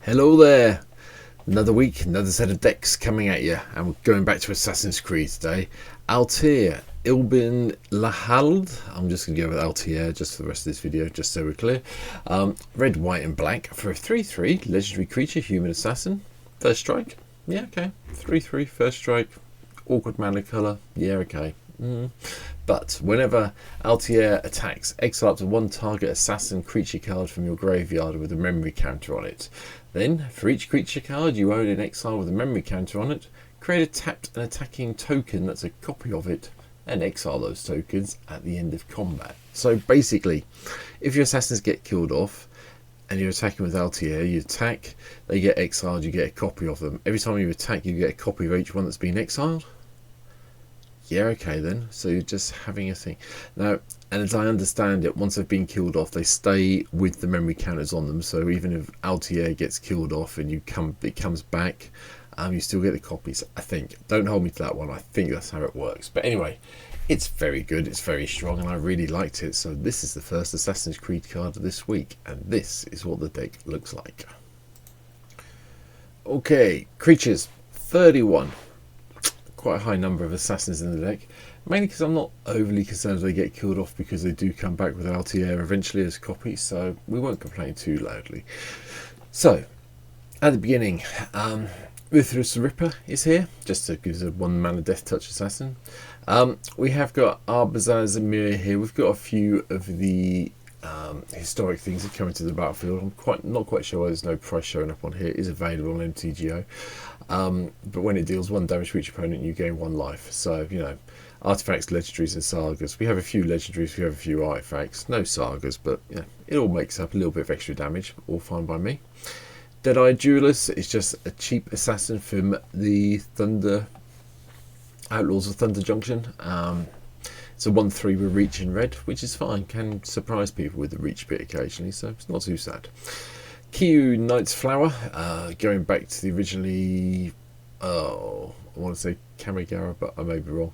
Hello there, another week, another set of decks coming at you, and we're going back to Assassin's Creed today. Altair Ibn-La'Ahad, I'm just going to go with Altair just for the rest of this video, just so we're clear. Red, white and black for a 3/3 legendary creature, human assassin, first strike, yeah okay, 3/3 first strike, awkward mana colour, yeah okay. But whenever Altair attacks, exile up to one target assassin creature card from your graveyard with a memory counter on it. Then, for each creature card you own in exile with a memory counter on it, create a tapped and attacking token that's a copy of it, and exile those tokens at the end of combat. So basically, if your assassins get killed off, and you're attacking with Altair, you attack, they get exiled, you get a copy of them. Every time you attack, you get a copy of each one that's been exiled. Yeah, okay then. So you're just having a thing. Now, and as I understand it, once they've been killed off, they stay with the memory counters on them. So even if Altair gets killed off and it comes back, you still get the copies, I think. Don't hold me to that one. I think that's how it works. But anyway, it's very good. It's very strong, and I really liked it. So this is the first Assassin's Creed card of this week, and this is what the deck looks like. Okay, creatures, 31. Quite a high number of assassins in the deck, mainly because I'm not overly concerned if they get killed off, because they do come back with Altair eventually as copies, so we won't complain too loudly. So at the beginning, Ruthless the Ripper is here, just to give us a 1 mana death touch assassin. We have got Arbazar Zamir here. We've got a few of the historic things that come into the battlefield. I'm not quite sure why there's no price showing up on here. It is available on MTGO, but when it deals 1 damage to each opponent, you gain 1 life. So, you know, artifacts, legendaries and sagas. We have a few legendaries, we have a few artifacts, no sagas, but yeah, it all makes up a little bit of extra damage, all fine by me. Dead-Eye Duelist is just a cheap assassin from the Outlaws of Thunder Junction. It's a 1/3 with reach in red, which is fine. Can surprise people with the reach bit occasionally, so it's not too sad. Kiyu Knight's Flower, going back to the originally, I want to say Kamigawa, but I may be wrong.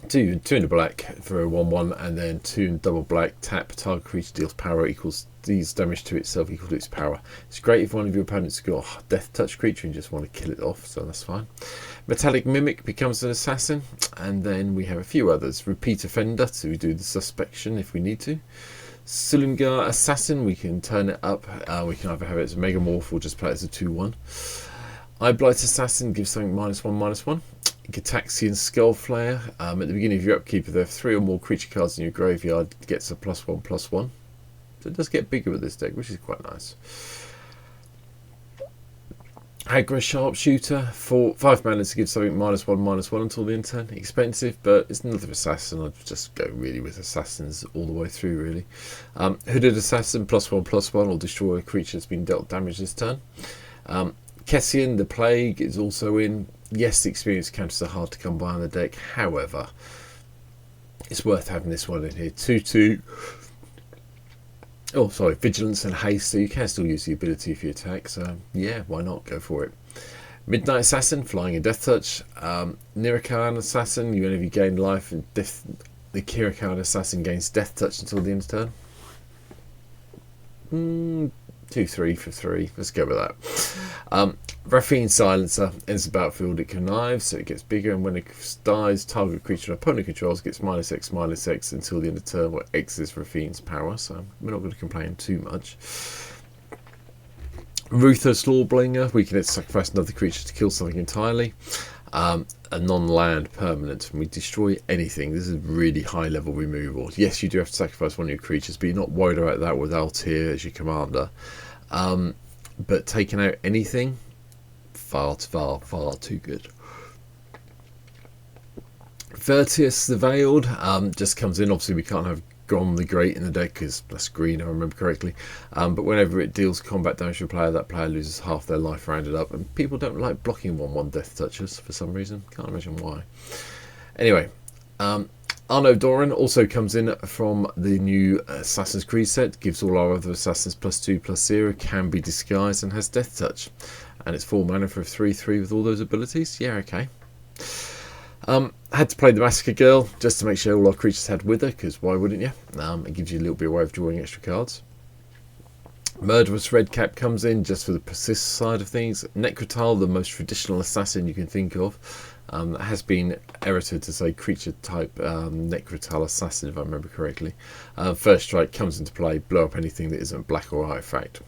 2 in the black for a 1/1, and then 2 in double black, tap, target creature deals power equals deals damage to itself equal to its power. It's great if one of your opponents has got a death touch creature and just want to kill it off, so that's fine. Metallic Mimic becomes an assassin, and then we have a few others. Repeat Offender, so we do the suspension if we need to. Sulungar Assassin, we can turn it up. We can either have it as a Megamorph or just play it as a 2/1. Eyeblight Assassin gives something -1/-1. Gataxian Skullflayer. At the beginning of your upkeep, if there are 3 or more creature cards in your graveyard, it gets a +1/+1. So it does get bigger with this deck, which is quite nice. Agra Sharpshooter, 5 mana to give something -1/-1 until the end of turn. Expensive, but it's another assassin. I'd just go really with assassins all the way through, really. Hooded Assassin, +1/+1, or destroy a creature that's been dealt damage this turn. Kessian the Plague is also in. Yes, the experience counters are hard to come by on the deck. However, it's worth having this one in here. 2/2. Oh, sorry, Vigilance and Haste, so you can still use the ability if you attack. So, yeah, why not? Go for it. Midnight Assassin, flying and death touch. Nirakan Assassin, you only gain life, and the Kirakan Assassin gains death touch until the end of turn. 2/3 for 3. Let's go with that. Raffine Silencer enters the battlefield. It connives, so it gets bigger, and when it dies, target creature an opponent controls gets -X/-X until the end of turn, where X is Raffine's power, so we're not going to complain too much. Ruthless Lawbringer, we can sacrifice another creature to kill something entirely. A non-land permanent, and we destroy anything. This is really high level removal. Yes, you do have to sacrifice one of your creatures, but you're not worried about that with Altair as your commander. But taking out anything, far too good. Vertius the Veiled just comes in. Obviously we can't have Grom the Great in the deck because that's green, I remember correctly. But whenever it deals combat damage to a player, that player loses half their life rounded up, and people don't like blocking 1/1 death touches for some reason. Can't imagine why. Anyway, Arno Doran also comes in from the new Assassin's Creed set. Gives all our other assassins +2/+0, can be disguised, and has death touch. And it's 4 mana for a 3/3 with all those abilities. Yeah, okay. Had to play the Massacre Girl just to make sure all our creatures had Wither, because why wouldn't you? It gives you a little bit of way of drawing extra cards. Murderous Redcap comes in just for the persist side of things. Necrotal, the most traditional assassin you can think of, has been edited to say creature type Necrotal assassin, if I remember correctly. First strike comes into play, blow up anything that isn't black or artifact.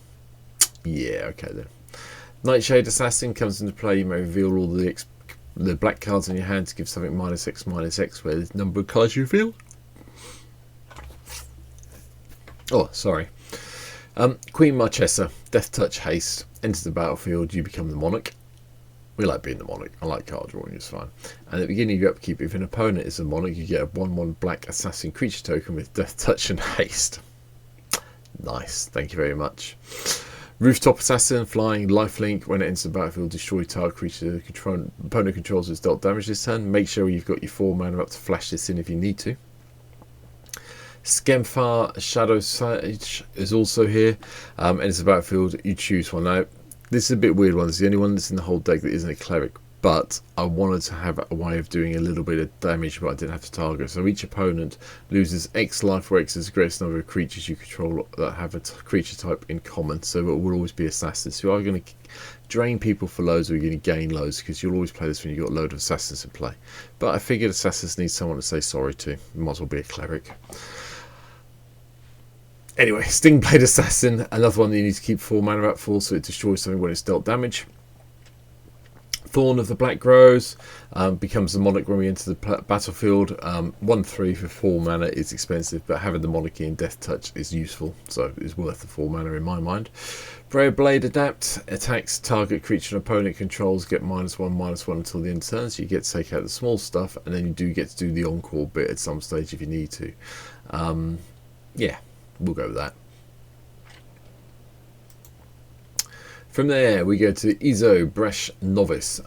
Yeah, okay then. Nightshade Assassin comes into play. You may reveal all the black cards in your hand to give something -X/-X where the number of cards you reveal. Oh, sorry. Queen Marchesa, Death Touch Haste, enters the battlefield, you become the monarch. We like being the monarch. I like card drawing, it's fine. And at the beginning of your upkeep, if an opponent is a monarch, you get a 1/1 black assassin creature token with Death Touch and Haste. Nice, thank you very much. Rooftop Assassin, flying, lifelink. When it enters the battlefield, destroy target creature opponent controls is dealt damage this turn. Make sure you've got your 4 mana up to flash this in if you need to. Skemfar Shadow Sage is also here. Enters the battlefield, you choose one. Now, this is a bit weird one. It's the only one that's in the whole deck that isn't a cleric. But I wanted to have a way of doing a little bit of damage, but I didn't have to target. So each opponent loses X life, where X is the greatest number of creatures you control that have a creature type in common. So it will always be assassins. So you're going to drain people for loads, or you're going to gain loads, because you'll always play this when you've got a load of assassins in play. But I figured assassins need someone to say sorry to. Might as well be a cleric. Anyway, Stingblade Assassin, another one that you need to keep 4 mana up for, so it destroys something when it's dealt damage. Thorn of the Black Rose becomes the monarch when we enter the battlefield. 1/3 for 4 mana is expensive, but having the monarchy and Death Touch is useful, so it's worth the 4 mana in my mind. Brave Blade Adapt, attacks target creature and opponent controls, get -1/-1 until the end of turn, so you get to take out the small stuff, and then you do get to do the encore bit at some stage if you need to. Yeah, we'll go with that. From there, we go to Izo Bresh Novice.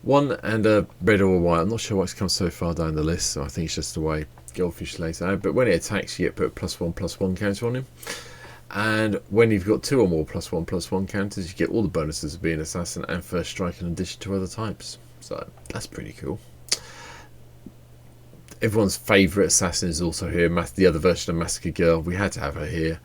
1 and a red or a white. I'm not sure why it's come so far down the list, so I think it's just the way Goldfish lays out. But when it attacks, you get put a +1/+1 counter on him. And when you've got 2 or more +1/+1 counters, you get all the bonuses of being assassin and first strike in addition to other types. So that's pretty cool. Everyone's favourite assassin is also here, the other version of Massacre Girl. We had to have her here,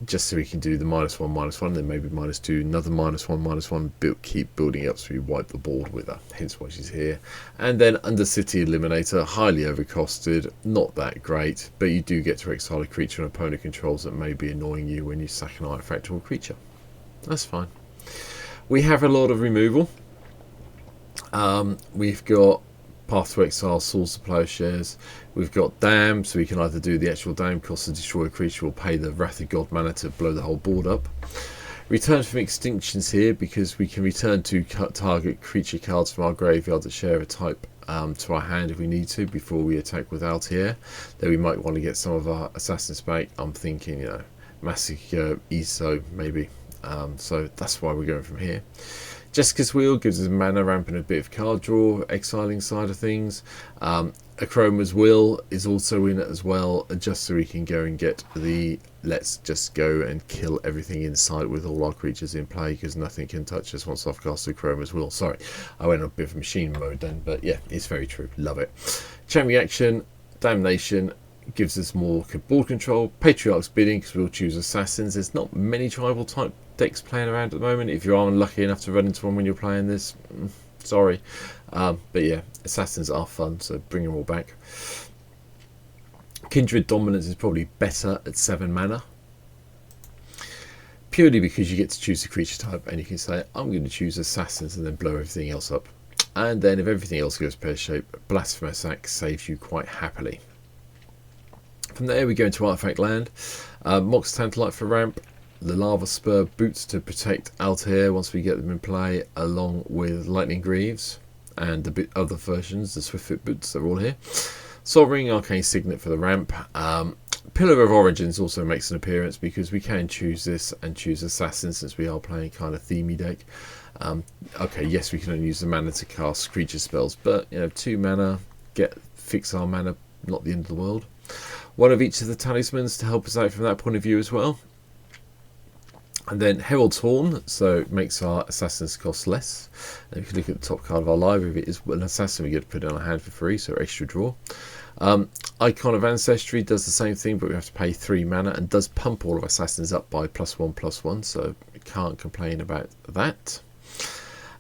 just so we can do the -1/-1, then maybe -2, another -1/-1, keep building up so we wipe the board with her, hence why she's here. And then Undercity Eliminator, highly overcosted, not that great, but you do get to exile a creature and opponent controls that may be annoying you when you sack an artifact or a creature. That's fine. We have a lot of removal. We've got Path to Exile, Souls to Plowshares. We've got Dam, so we can either do the actual Dam cost to destroy a creature or pay the Wrath of God mana to blow the whole board up. Return from Extinctions here, because we can return 2 target creature cards from our graveyard that share a type to our hand if we need to before we attack with Altair. Then we might want to get some of our assassins back. I'm thinking, you know, Massacre, Iso maybe. So that's why we're going from here. Jessica's Wheel gives us mana ramp and a bit of card draw, exiling side of things. Achroma's Will is also in it as well, just so we can go and get the let's just go and kill everything in sight with all our creatures in play, because nothing can touch us once I've cast Achroma's Will. Sorry, I went on a bit of machine mode then, but yeah, it's very true. Love it. Chain Reaction, Damnation, gives us more board control. Patriarch's Bidding, because we'll choose assassins. There's not many tribal type decks playing around at the moment. If you are unlucky enough to run into one when you're playing this, sorry. But yeah, assassins are fun, so bring them all back. Kindred Dominance is probably better at 7 mana, purely because you get to choose a creature type and you can say, I'm going to choose assassins, and then blow everything else up. And then if everything else goes pear-shaped, Blasphemous Axe saves you quite happily. From there we go into Artifact Land. Mox Tantalite for ramp, the Lava Spur Boots to protect Altair once we get them in play, along with Lightning Greaves and the other versions, the Swiftfoot Boots, they're all here. Sovereign Arcane Signet for the ramp. Pillar of Origins also makes an appearance, because we can choose this and choose Assassin, since we are playing kind of themey deck. Okay, yes, we can only use the mana to cast creature spells, but you know, 2 mana, fix our mana, not the end of the world. One of each of the talismans to help us out from that point of view as well. And then Herald's Horn, so it makes our assassins cost less. And if you look at the top card of our library, if it is an assassin, we get to put it on our hand for free, so extra draw. Icon of Ancestry does the same thing, but we have to pay 3 mana and does pump all of assassins up by +1/+1, so we can't complain about that.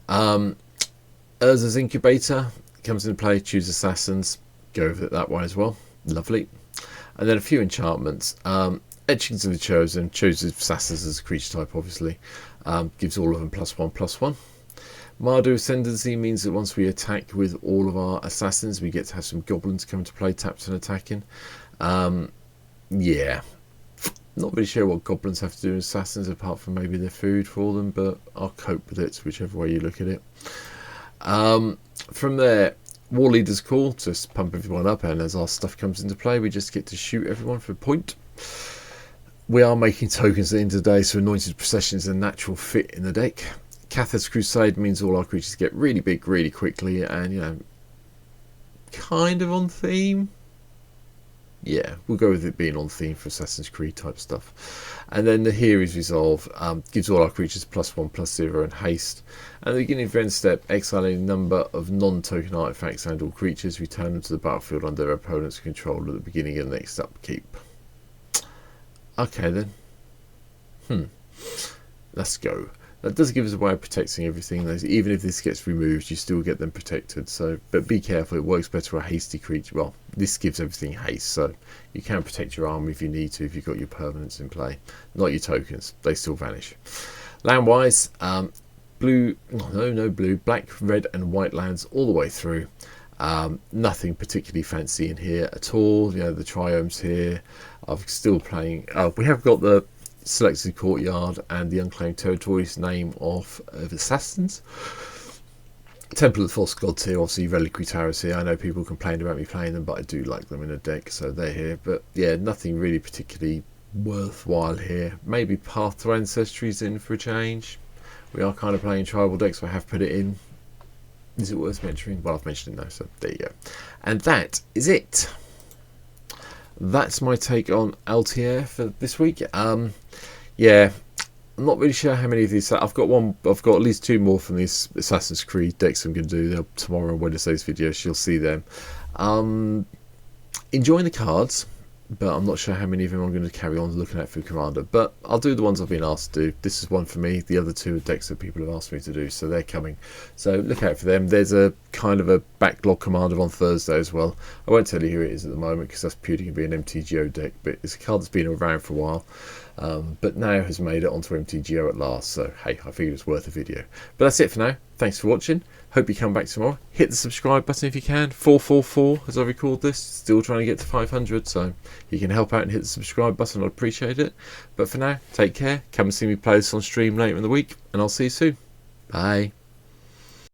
Urza's Incubator comes into play, choose assassins, go with it that way as well. Lovely. And then a few enchantments. Etchings of the Chosen chooses assassins as a creature type, obviously. Gives all of them +1/+1. Mardu Ascendancy means that once we attack with all of our assassins, we get to have some goblins come into play, tapped and attacking. Yeah, not really sure what goblins have to do with assassins apart from maybe their food for them, but I'll cope with it, whichever way you look at it. From there, War Leader's Call, just pump everyone up, and as our stuff comes into play, we just get to shoot everyone for a point. We are making tokens at the end of the day, so Anointed Procession is a natural fit in the deck. Cathar's Crusade means all our creatures get really big really quickly, and you know, kind of on theme. Yeah, we'll go with it being on theme for Assassin's Creed type stuff. And then the Here is Resolve gives all our creatures +1/+0 and haste. At the beginning of the end step, exile any number of non-token artifacts and all creatures, return them to the battlefield under their opponent's control at the beginning of the next upkeep. Okay then. Let's go. That does give us a way of protecting everything. Even if this gets removed, you still get them protected. So, but be careful, it works better for a hasty creature. Well, this gives everything haste, so you can protect your army if you need to, if you've got your permanents in play. Not your tokens, they still vanish. Land-wise, blue, no blue, black, red and white lands all the way through. Nothing particularly fancy in here at all. You know, the triomes here. I'm still playing, we have got the Selected Courtyard and the Unclaimed Territories name of assassins. Temple of the False Gods here, obviously Reliquary Towers here. I know people complain about me playing them, but I do like them in a deck, so they're here. But yeah, nothing really particularly worthwhile here. Maybe Path to Ancestry is in for a change. We are kind of playing tribal decks, so I have put it in. Is it worth mentioning? Well, I've mentioned it now, so there you go. And that is it. That's my take on Altair for this week. Yeah, I'm not really sure how many of these. I've got at least 2 more from these Assassin's Creed decks I'm going to do. They'll tomorrow on Wednesday's videos. You'll see them. Enjoying the cards, but I'm not sure how many of them I'm going to carry on looking at for Commander. But I'll do the ones I've been asked to do. This is one for me. The other 2 are decks that people have asked me to do, so they're coming. So look out for them. There's a kind of a backlog Commander on Thursday as well. I won't tell you who it is at the moment because that's purely going to be an MTGO deck, but it's a card that's been around for a while. But now has made it onto MTGO at last, so hey, I figured it's worth a video. But that's it for now. Thanks for watching. Hope you come back tomorrow. Hit the subscribe button if you can. 444 as I record this. Still trying to get to 500, so you can help out and hit the subscribe button. I'd appreciate it. But for now, take care. Come and see me play this on stream later in the week, and I'll see you soon. Bye.